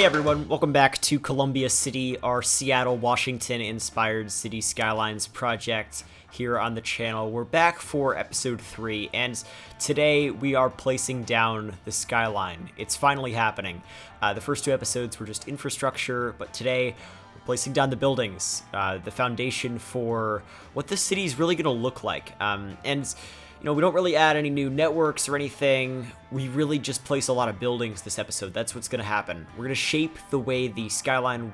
Hey everyone, welcome back to Columbia City, our Seattle, Washington-inspired city skylines project here on the channel. We're back for episode 3, and today we are placing down the skyline. It's finally happening. The first 2 episodes were just infrastructure, but today we're placing down the buildings, the foundation for what the city is really going to look like. You know, we don't really add any new networks or anything. We really just place a lot of buildings this episode. That's what's going to happen. We're going to shape the way the skyline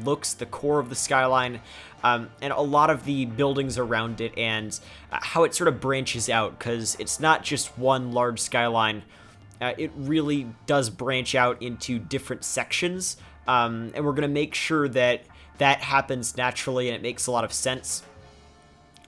looks, the core of the skyline, and a lot of the buildings around it, and how it sort of branches out, because it's not just one large skyline. It really does branch out into different sections, and we're going to make sure that that happens naturally and it makes a lot of sense.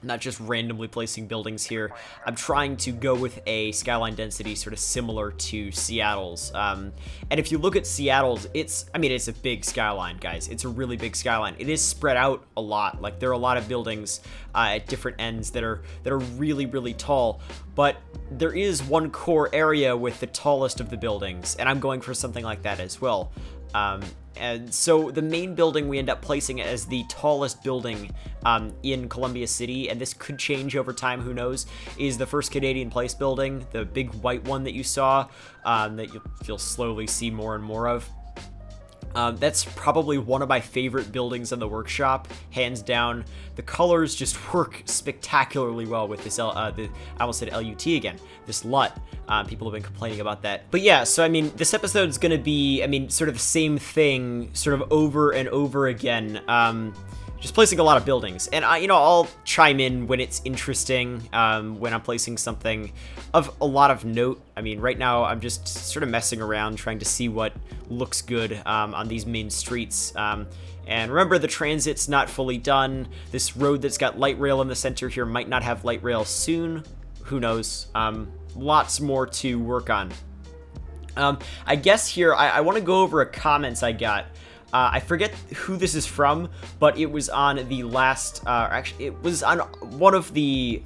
Not just randomly placing buildings here. I'm trying to go with a skyline density sort of similar to Seattle's. And if you look at Seattle's, it's a big skyline, guys. It's a really big skyline. It is spread out a lot. Like, there are a lot of buildings at different ends that are really, really tall. But there is one core area with the tallest of the buildings, and I'm going for something like that as well. And so the main building we end up placing as the tallest building in Columbia City, and this could change over time, who knows, is the First Canadian Place building, the big white one that you saw, that you'll slowly see more and more of. That's probably one of my favorite buildings in the workshop, hands down. The colors just work spectacularly well with this, I almost said LUT again, this LUT. People have been complaining about that. But yeah, so this episode's gonna be, sort of the same thing, sort of over and over again. Just placing a lot of buildings, and I'll chime in when it's interesting, when I'm placing something of a lot of note. Right now I'm just sort of messing around, trying to see what looks good on these main streets. And remember, the transit's not fully done. This road that's got light rail in the center here might not have light rail soon. Who knows? Lots more to work on. I guess here I want to go over a comments I got. I forget who this is from, but it was on the last, actually, it was on one of the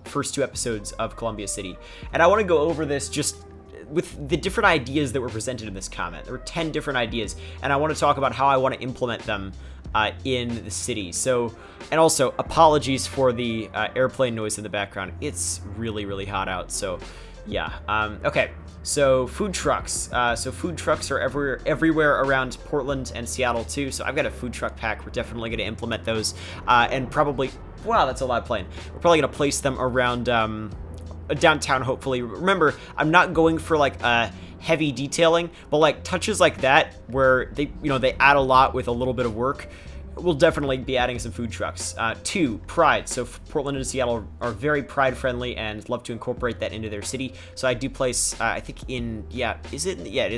first 2 episodes of Columbia City. And I want to go over this just with the different ideas that were presented in this comment. There were 10 different ideas, and I want to talk about how I want to implement them in the city. So, and also, apologies for the airplane noise in the background. It's really, really hot out, so yeah. Okay. So food trucks. So food trucks are everywhere around Portland and Seattle too. So I've got a food truck pack. We're definitely going to implement those, and probably, wow, that's a loud plane. We're probably going to place them around downtown. Hopefully, remember, I'm not going for heavy detailing, but touches like that where they add a lot with a little bit of work. We'll definitely be adding some food trucks. 2, pride. So Portland and Seattle are very pride friendly and love to incorporate that into their city. So I do place, I think it is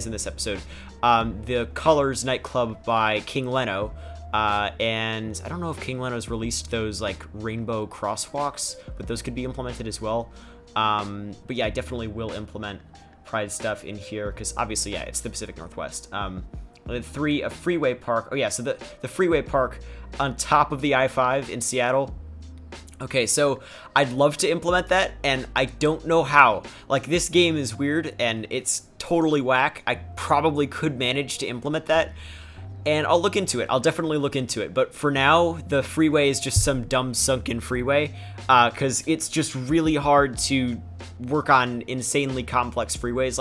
in this episode, the Colors nightclub by King Leno. And I don't know if King Leno's released those rainbow crosswalks, but those could be implemented as well. But yeah, I definitely will implement pride stuff in here because obviously, yeah, it's the Pacific Northwest. And then 3, a freeway park. Oh yeah, so the freeway park on top of the I-5 in Seattle. Okay, so I'd love to implement that, and I don't know how. This game is weird, and it's totally whack. I probably could manage to implement that, and I'll look into it. I'll definitely look into it. But for now, the freeway is just some dumb sunken freeway, because it's just really hard to work on insanely complex freeways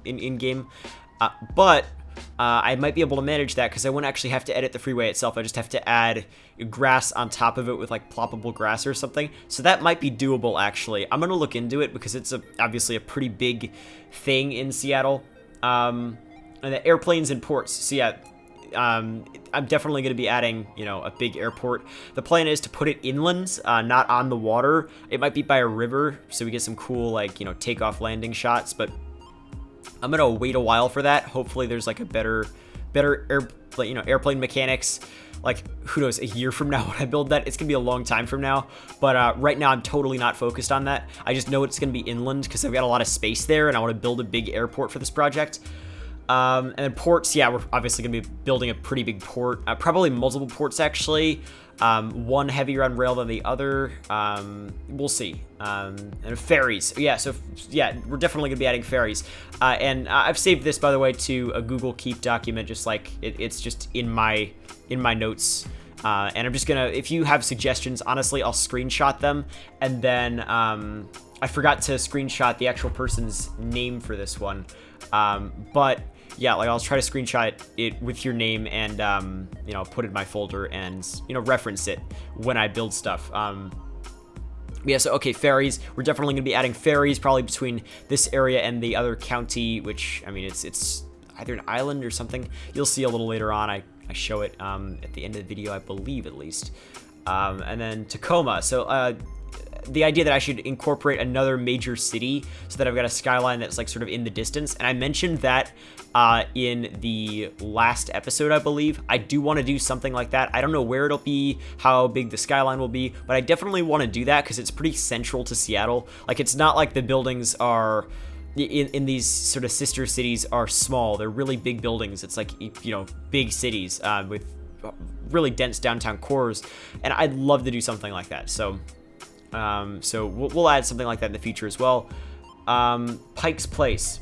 in-game. But I might be able to manage that because I wouldn't actually have to edit the freeway itself. I just have to add grass on top of it with ploppable grass or something. So that might be doable, actually. I'm going to look into it because it's obviously a pretty big thing in Seattle. And the airplanes and ports. So yeah, I'm definitely going to be adding, a big airport. The plan is to put it inland, not on the water. It might be by a river, so we get some cool, takeoff landing shots, but I'm gonna wait a while for that. Hopefully there's a better airplane mechanics. Who knows, a year from now when I build that, it's gonna be a long time from now. But right now I'm totally not focused on that. I just know it's gonna be inland because I've got a lot of space there and I want to build a big airport for this project. And then ports, yeah, we're obviously going to be building a pretty big port, probably multiple ports actually. One heavier on rail than the other. We'll see. And ferries. Yeah, so yeah, we're definitely gonna be adding ferries. And I've saved this, by the way, to a Google Keep document, just like it's just in my notes. And I'm just gonna, if you have suggestions, honestly, I'll screenshot them. And then I forgot to screenshot the actual person's name for this one. But yeah, like I'll try to screenshot it with your name and, you know, put it in my folder and, you know, reference it when I build stuff. Yeah, so, okay, ferries. We're definitely going to be adding ferries probably between this area and the other county, which, I mean, it's either an island or something. You'll see a little later on. I show it at the end of the video, I believe, at least. And then Tacoma. So, the idea that I should incorporate another major city so that I've got a skyline that's like sort of in the distance. And I mentioned that in the last episode, I believe. I do want to do something like that. I don't know where it'll be, how big the skyline will be, but I definitely want to do that because it's pretty central to Seattle. Like, it's not like the buildings are in these sort of sister cities are small. They're really big buildings. It's like, you know, big cities with really dense downtown cores. And I'd love to do something like that. So we'll add something like that in the future as well. Pike's Place.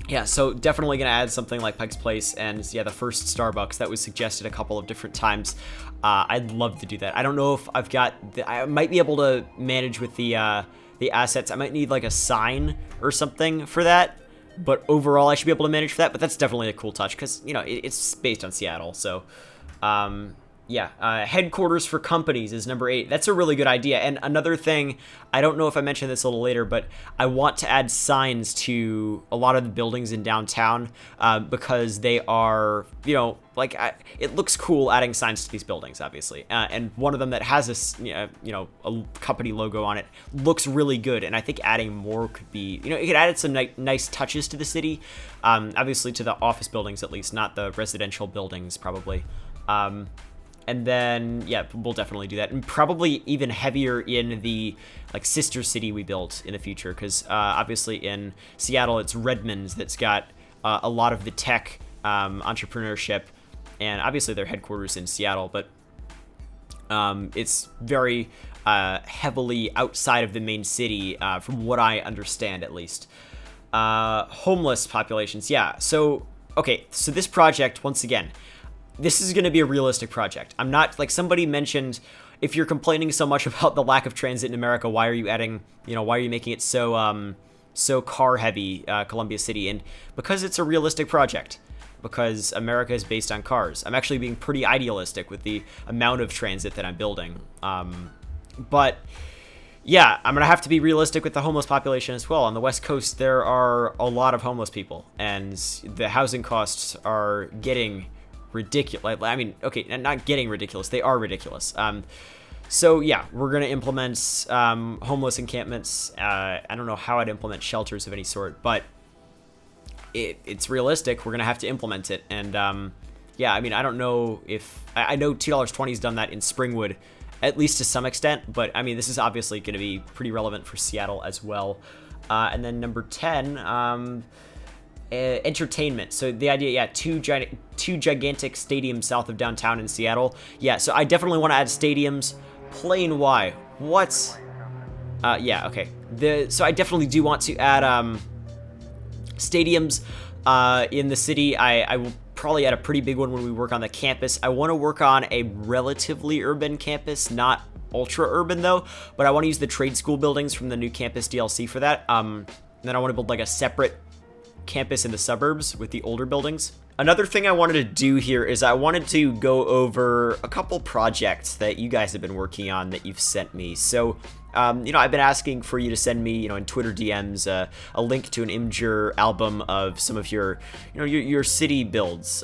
Yeah, so definitely going to add something like Pike's Place and, yeah, the first Starbucks that was suggested a couple of different times. I'd love to do that. I don't know if I've got... I might be able to manage with the assets. I might need, like, a sign or something for that. But overall, I should be able to manage for that. But that's definitely a cool touch because, you know, it's based on Seattle, so... yeah, headquarters for companies is number 8. That's a really good idea. And another thing, I don't know if I mentioned this a little later, but I want to add signs to a lot of the buildings in downtown because they are, you know, like it looks cool adding signs to these buildings, obviously. And one of them that has a, you know, a company logo on it looks really good. And I think adding more could be, you know, it could add some nice touches to the city. Obviously to the office buildings, at least, not the residential buildings, probably. And then, yeah, we'll definitely do that. And probably even heavier in the, like, sister city we built in the future. Because, obviously, in Seattle, it's Redmond's that's got a lot of the tech entrepreneurship. And, obviously, their headquarters in Seattle. But it's very heavily outside of the main city, from what I understand, at least. Homeless populations, yeah. So, okay, so this project, once again... This is going to be a realistic project. I'm not, like somebody mentioned, if you're complaining so much about the lack of transit in America, why are you adding, you know, why are you making it so, so car heavy, Columbia City? And because it's a realistic project, because America is based on cars. I'm actually being pretty idealistic with the amount of transit that I'm building. But yeah, I'm going to have to be realistic with the homeless population as well. On the West Coast, there are a lot of homeless people and the housing costs are getting ridiculous. I mean, okay, not getting ridiculous. They are ridiculous. So yeah, we're going to implement homeless encampments. I don't know how I'd implement shelters of any sort, but it's realistic. We're going to have to implement it. And yeah, I mean, I don't know if... I know $2.20's done that in Springwood, at least to some extent. But I mean, this is obviously going to be pretty relevant for Seattle as well. And then number 10... entertainment. So the idea, yeah, two gigantic stadiums south of downtown in Seattle. Yeah, so I definitely want to add stadiums. Plain why? What? Yeah, okay. So I definitely do want to add stadiums in the city. I will probably add a pretty big one when we work on the campus. I want to work on a relatively urban campus, not ultra urban though, but I want to use the trade school buildings from the new campus DLC for that. And then I want to build like a separate campus in the suburbs with the older buildings. Another thing I wanted to do here is I wanted to go over a couple projects that you guys have been working on that you've sent me. So, you know, I've been asking for you to send me, you know, in Twitter DMs, a link to an Imgur album of some of your, you know, your city builds.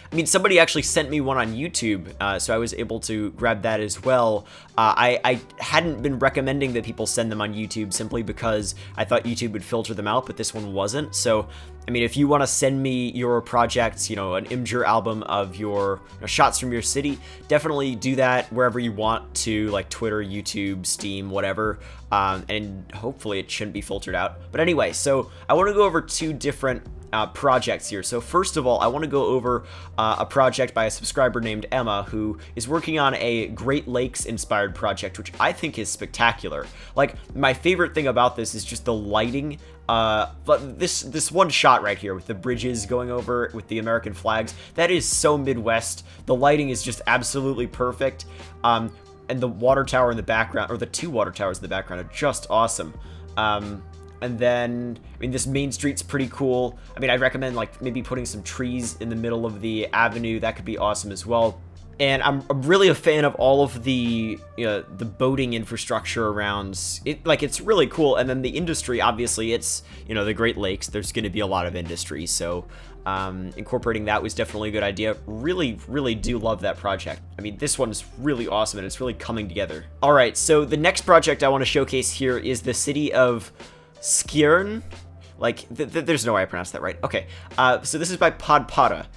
I mean, somebody actually sent me one on YouTube, so I was able to grab that as well. I hadn't been recommending that people send them on YouTube simply because I thought YouTube would filter them out, but this one wasn't. So, I mean, if you want to send me your projects, you know, an Imgur album of your shots from your city, definitely do that wherever you want to, like Twitter, YouTube, Steam, whatever. And hopefully it shouldn't be filtered out. But anyway, so I want to go over two different projects here. So first of all, I want to go over a project by a subscriber named Emma, who is working on a Great Lakes inspired project, which I think is spectacular. Like, my favorite thing about this is just the lighting. But this one shot right here with the bridges going over with the American flags, that is so Midwest. The lighting is just absolutely perfect. And the water tower in the background, or the two water towers in the background, are just awesome. And then, I mean, this main street's pretty cool. I mean, I'd recommend, like, maybe putting some trees in the middle of the avenue. That could be awesome as well. And I'm really a fan of all of the, the boating infrastructure around it. Like, it's really cool. And then the industry, obviously, it's, the Great Lakes. There's going to be a lot of industry. So, incorporating that was definitely a good idea. Really, really do love that project. I mean, this one's really awesome, and it's really coming together. All right, so the next project I want to showcase here is the city of Skjern. Like, there's no way I pronounced that right. Okay, so this is by Podpata,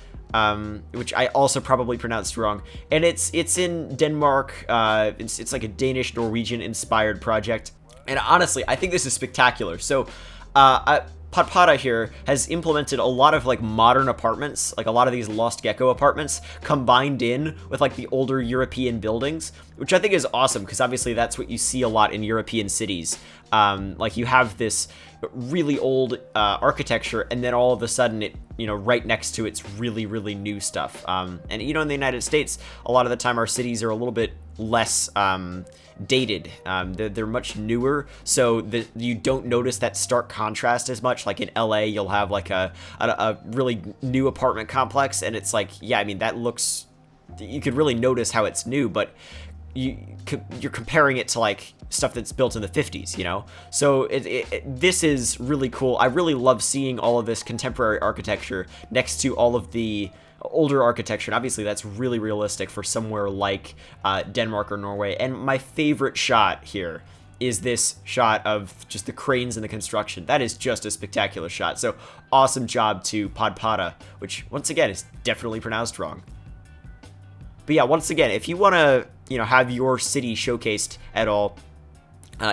which I also probably pronounced wrong. And it's in Denmark. It's like a Danish-Norwegian inspired project. And honestly, I think this is spectacular. So, Podpata here has implemented a lot of, like, modern apartments, like a lot of these Lost Gecko apartments, combined in with, like, the older European buildings, which I think is awesome, because obviously that's what you see a lot in European cities. Like, you have this really old architecture, and then all of a sudden it, right next to it's really, really new stuff. And, in the United States, a lot of the time our cities are a little bit less dated. They're much newer, so you don't notice that stark contrast as much. Like in LA, you'll have like a really new apartment complex, and it's like, yeah, I mean, that looks, you could really notice how it's new, but you're comparing it to like stuff that's built in the 50s, So this is really cool. I really love seeing all of this contemporary architecture next to all of the older architecture, and obviously that's really realistic for somewhere like Denmark or Norway. And my favorite shot here is this shot of just the cranes and the construction. That is just a spectacular shot. So awesome job to Podpata, which once again is definitely pronounced wrong. But yeah, once again, if you want to, have your city showcased at all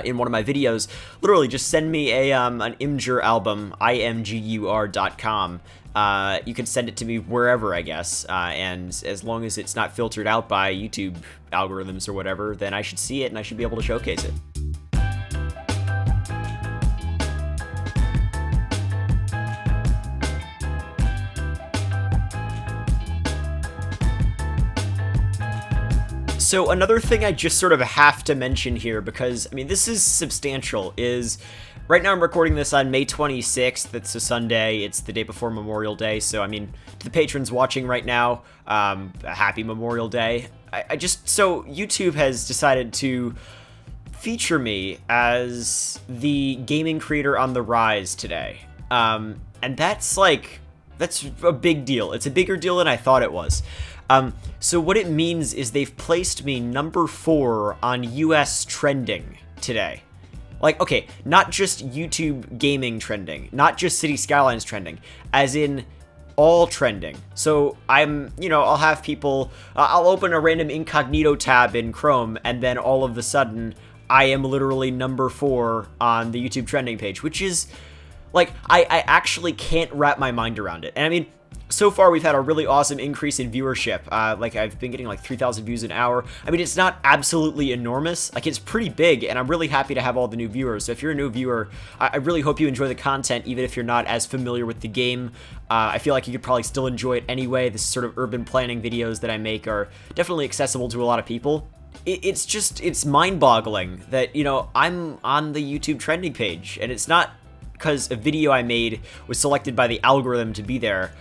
in one of my videos, literally just send me an Imgur album, imgur.com. You can send it to me wherever, I guess, and as long as it's not filtered out by YouTube algorithms or whatever, then I should see it and I should be able to showcase it. So another thing I just sort of have to mention here, because, I mean, this is substantial, is right now I'm recording this on May 26th. It's a Sunday. It's the day before Memorial Day. So, I mean, to the patrons watching right now, happy Memorial Day. So YouTube has decided to feature me as the gaming creator on the rise today. And that's a big deal. It's a bigger deal than I thought it was. So what it means is they've placed me number 4 on US trending today. Like, okay, not just YouTube gaming trending, not just City Skylines trending, as in all trending. So I'll have people, I'll open a random incognito tab in Chrome, and then all of a sudden, I am literally number 4 on the YouTube trending page, which is, like, I actually can't wrap my mind around it. And I mean, so far, we've had a really awesome increase in viewership. Like, I've been getting like 3,000 views an hour. I mean, it's not absolutely enormous. Like, it's pretty big, and I'm really happy to have all the new viewers. So if you're a new viewer, I really hope you enjoy the content, even if you're not as familiar with the game. I feel like you could probably still enjoy it anyway. This sort of urban planning videos that I make are definitely accessible to a lot of people. It's mind-boggling that, I'm on the YouTube trending page, and it's not because a video I made was selected by the algorithm to be there.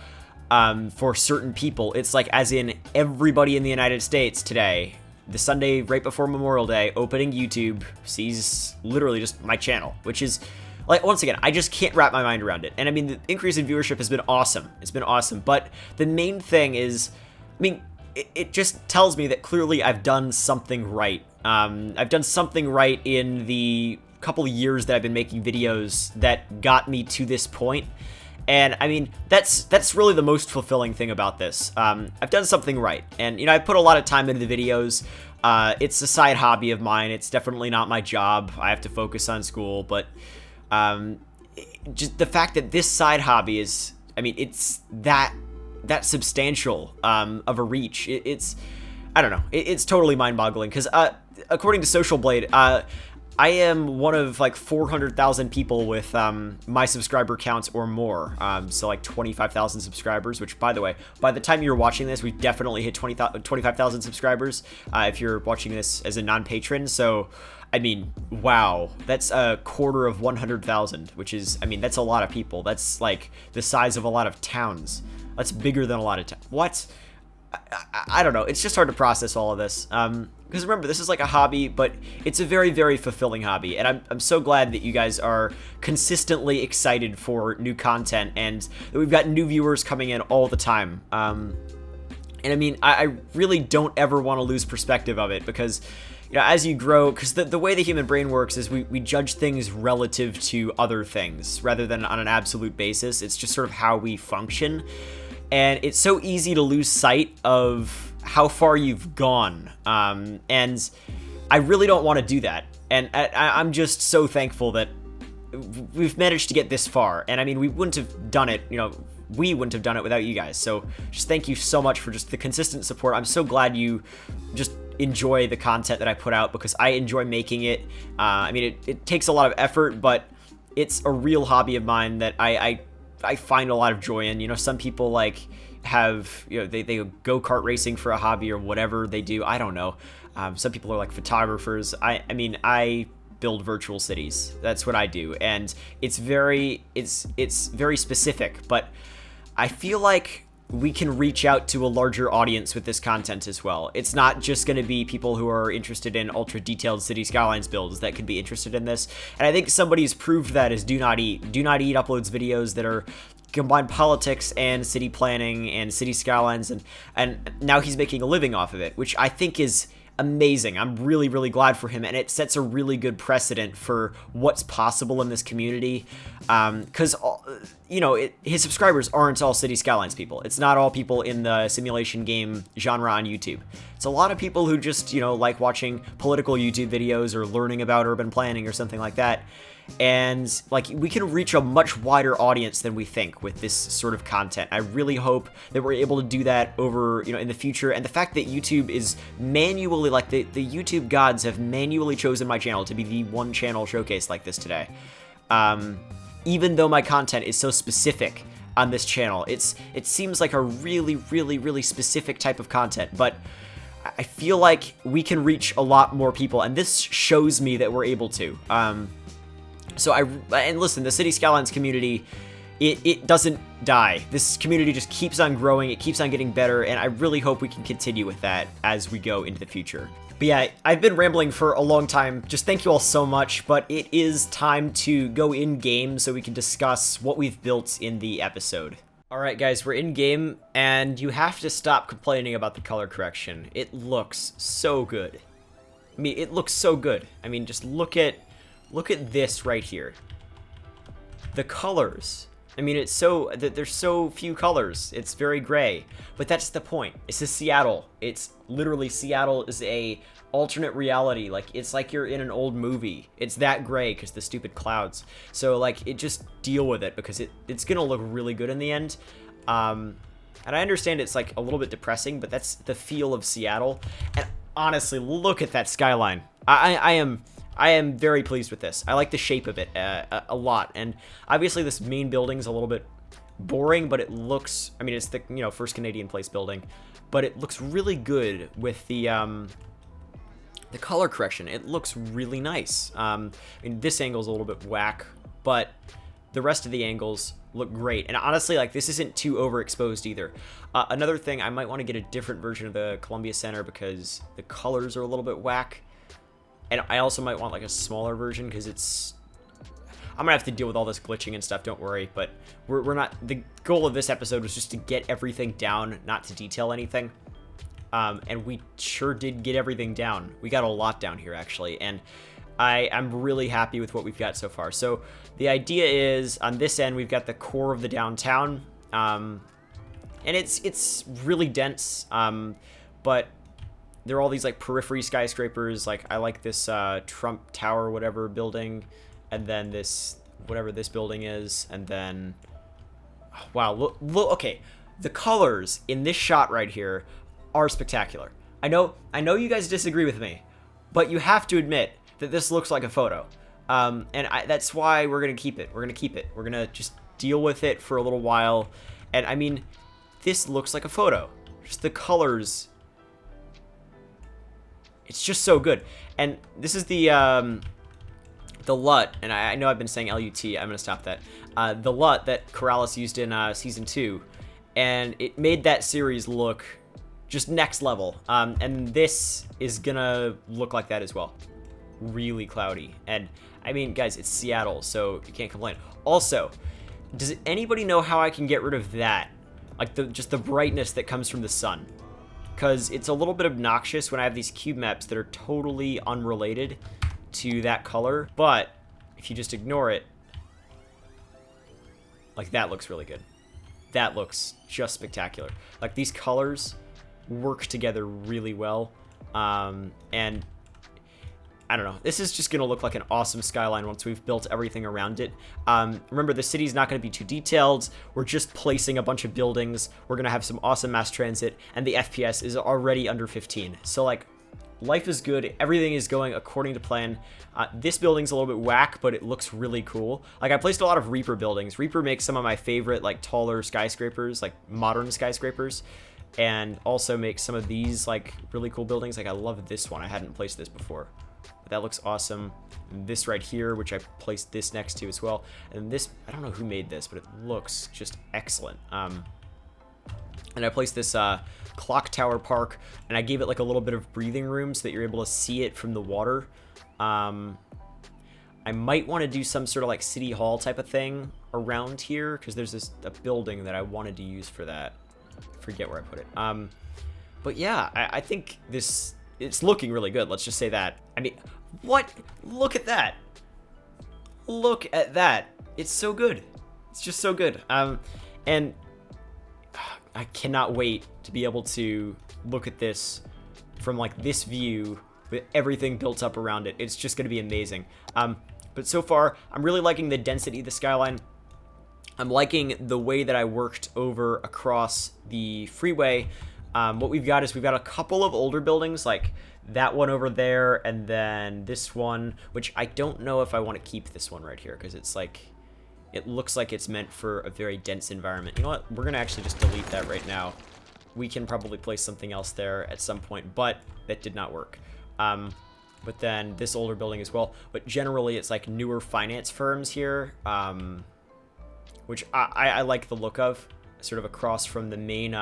For certain people. It's like, as in everybody in the United States today, the Sunday right before Memorial Day, opening YouTube, sees literally just my channel, which is, like, once again, I just can't wrap my mind around it. And I mean, the increase in viewership has been awesome. It's been awesome. But the main thing is, I mean, it just tells me that clearly I've done something right. I've done something right in the couple of years that I've been making videos that got me to this point. And I mean, that's really the most fulfilling thing about this. I've done something right, and I put a lot of time into the videos. It's a side hobby of mine. It's definitely not my job. I have to focus on school, but just the fact that this side hobby is I mean, it's that substantial of a reach. It's I don't know. It's totally mind-boggling because according to Social Blade, I am one of like 400,000 people with my subscriber counts or more. So like 25,000 subscribers, which by the way, by the time you're watching this, we've definitely hit 25,000 subscribers if you're watching this as a non-patron. So, I mean, wow, that's a quarter of 100,000, which is, I mean, that's a lot of people. That's like the size of a lot of towns. That's bigger than a lot of towns. What? I don't know. It's just hard to process all of this. Because remember, this is like a hobby, but it's a very, very fulfilling hobby. And I'm so glad that you guys are consistently excited for new content and that we've got new viewers coming in all the time. And I mean, I really don't ever want to lose perspective of it because, you know, as you grow, because the way the human brain works is we judge things relative to other things rather than on an absolute basis. It's just sort of how we function. And it's so easy to lose sight of how far you've gone. And I really don't want to do that. And I'm just so thankful that we've managed to get this far. And I mean, we wouldn't have done it, you know, we wouldn't have done it without you guys. So just thank you so much for just the consistent support. I'm so glad you just enjoy the content that I put out because I enjoy making it. I mean, it takes a lot of effort, but it's a real hobby of mine that I find a lot of joy in. You know, some people like have, you know, they go kart racing for a hobby or whatever they do. I don't know. Some people are like photographers. I mean, I build virtual cities. That's what I do. And it's very specific, but I feel like we can reach out to a larger audience with this content as well. It's not just going to be people who are interested in ultra detailed City Skylines builds that could be interested in this. And I think somebody's proved that is Do Not Eat. Do Not Eat uploads videos that are combine politics and city planning and City Skylines, and now he's making a living off of it, which I think is amazing. I'm really, really glad for him, and it sets a really good precedent for what's possible in this community. Because, you know, his subscribers aren't all City Skylines people. It's not all people in the simulation game genre on YouTube. It's a lot of people who just, you know, like watching political YouTube videos or learning about urban planning or something like that. And like, we can reach a much wider audience than we think with this sort of content. I really hope that we're able to do that over, you know, in the future. And the fact that YouTube is manually, like the YouTube gods have manually chosen my channel to be the one channel showcase like this today. Even though my content is so specific on this channel, it seems like a really, really, really specific type of content, but I feel like we can reach a lot more people, and this shows me that we're able to. And listen, the City Skylines community, it doesn't die. This community just keeps on growing, it keeps on getting better, and I really hope we can continue with that as we go into the future. But yeah, I've been rambling for a long time. Just thank you all so much, but it is time to go in-game so we can discuss what we've built in the episode. Alright guys, we're in-game, and you have to stop complaining about the color correction. It looks so good. I mean, it looks so good. I mean, just look at this right here. The colors. I mean, there's so few colors. It's very gray. But that's the point. This is Seattle. It's literally, Seattle is a alternate reality. Like, it's like you're in an old movie. It's that gray because the stupid clouds. So, like, just deal with it because it's gonna look really good in the end. And I understand it's, like, a little bit depressing, but that's the feel of Seattle. And honestly, look at that skyline. I am very pleased with this. I like the shape of it a lot, and obviously this main building's a little bit boring, but it looks, I mean, it's the, you know, first Canadian place building, but it looks really good with the color correction. It looks really nice. I mean, this angle's a little bit whack, but the rest of the angles look great, and honestly, like, this isn't too overexposed either. Another thing, I might want to get a different version of the Columbia Center because the colors are a little bit whack. And I also might want like a smaller version because I'm gonna have to deal with all this glitching and stuff, don't worry, but we're not, the goal of this episode was just to get everything down, not to detail anything. And we sure did get everything down. We got a lot down here actually, and I'm really happy with what we've got so far. So the idea is, on this end, we've got the core of the downtown, and it's really dense, but there are all these like periphery skyscrapers. Like, I like this Trump Tower, whatever building, and then this, whatever this building is, and then Wow, look, okay. The colors in this shot right here are spectacular. I know you guys disagree with me, but you have to admit that this looks like a photo. That's why we're going to keep it. We're going to keep it. We're going to just deal with it for a little while. And I mean, this looks like a photo. Just the colors. It's just so good. And this is the LUT, and I know I've been saying LUT. I'm going to stop that. The LUT that Corrales used in Season 2. And it made that series look just next level. And this is going to look like that as well. Really cloudy. And I mean, guys, it's Seattle, so you can't complain. Also, does anybody know how I can get rid of that? Like just the brightness that comes from the sun. Because it's a little bit obnoxious when I have these cube maps that are totally unrelated to that color. But if you just ignore it, like that looks really good. That looks just spectacular. Like these colors work together really well. And I don't know. This is just going to look like an awesome skyline once we've built everything around it. Remember, the city's not going to be too detailed. We're just placing a bunch of buildings. We're going to have some awesome mass transit, and the FPS is already under 15. So, like, life is good. Everything is going according to plan. This building's a little bit whack, but it looks really cool. Like, I placed a lot of Reaper buildings. Reaper makes some of my favorite, like, taller skyscrapers, like, modern skyscrapers, and also makes some of these, like, really cool buildings. Like, I love this one. I hadn't placed this before. That looks awesome. And this right here, which I placed this next to as well. And this, I don't know who made this, but it looks just excellent. And I placed this clock tower park, and I gave it like a little bit of breathing room so that you're able to see it from the water. I might want to do some sort of like city hall type of thing around here, because there's a building that I wanted to use for that. I forget where I put it. But yeah, I think it's looking really good. Let's just say that. I mean, what? Look at that. Look at that. It's so good. It's just so good. And I cannot wait to be able to look at this from like this view with everything built up around it. It's just going to be amazing. But so far, I'm really liking the density of the skyline. I'm liking the way that I worked over across the freeway. What we've got is we've got a couple of older buildings, like that one over there, and then this one, which I don't know if I want to keep this one right here, because it's like, it looks like it's meant for a very dense environment. You know what? We're going to actually just delete that right now. We can probably place something else there at some point, but that did not work. But then this older building as well. But generally, it's like newer finance firms here, which I like the look of, sort of across from the main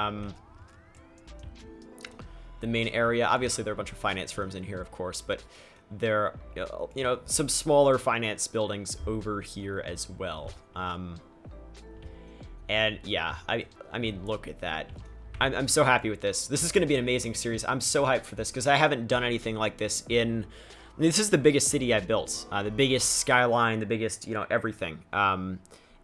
area. Obviously, there are a bunch of finance firms in here, of course, but there are, you know, some smaller finance buildings over here as well. And yeah, I mean, look at that. I'm so happy with this. This is going to be an amazing series. I'm so hyped for this because I haven't done anything like this in... I mean, this is the biggest city I built, the biggest skyline, the biggest, you know, everything.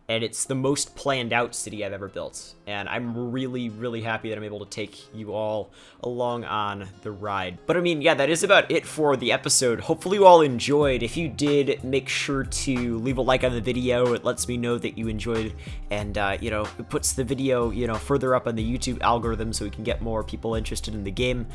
And it's the most planned out city I've ever built. And I'm really, really happy that I'm able to take you all along on the ride. But I mean, yeah, that is about it for the episode. Hopefully you all enjoyed. If you did, make sure to leave a like on the video. It lets me know that you enjoyed. And, you know, it puts the video, you know, further up on the YouTube algorithm so we can get more people interested in the game.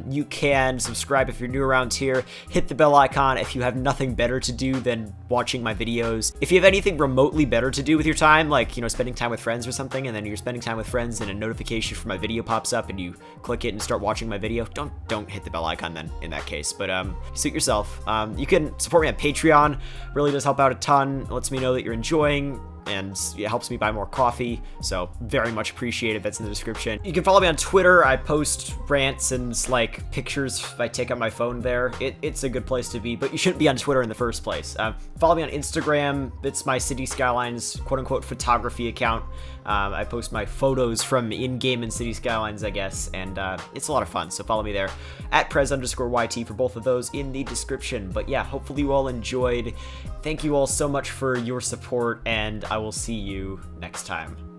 You can subscribe if you're new around here. Hit the bell icon if you have nothing better to do than watching my videos. If you have anything remotely better to do with your time, like, you know, spending time with friends or something, and then you're spending time with friends and a notification for my video pops up and you click it and start watching my video, don't hit the bell icon then in that case. But suit yourself. You can support me on Patreon. Really does help out a ton. It lets me know that you're enjoying, and it helps me buy more coffee, so very much appreciated. That's in the description. You can follow me on Twitter. I post rants and like pictures if I take out my phone there. It's a good place to be, but you shouldn't be on Twitter in the first place. Follow me on Instagram. It's my City Skylines quote-unquote photography account. I post my photos from in-game and City Skylines, I guess, and it's a lot of fun, so follow me there at @prez_YT for both of those in the description. But yeah, hopefully you all enjoyed. Thank you all so much for your support, and I will see you next time.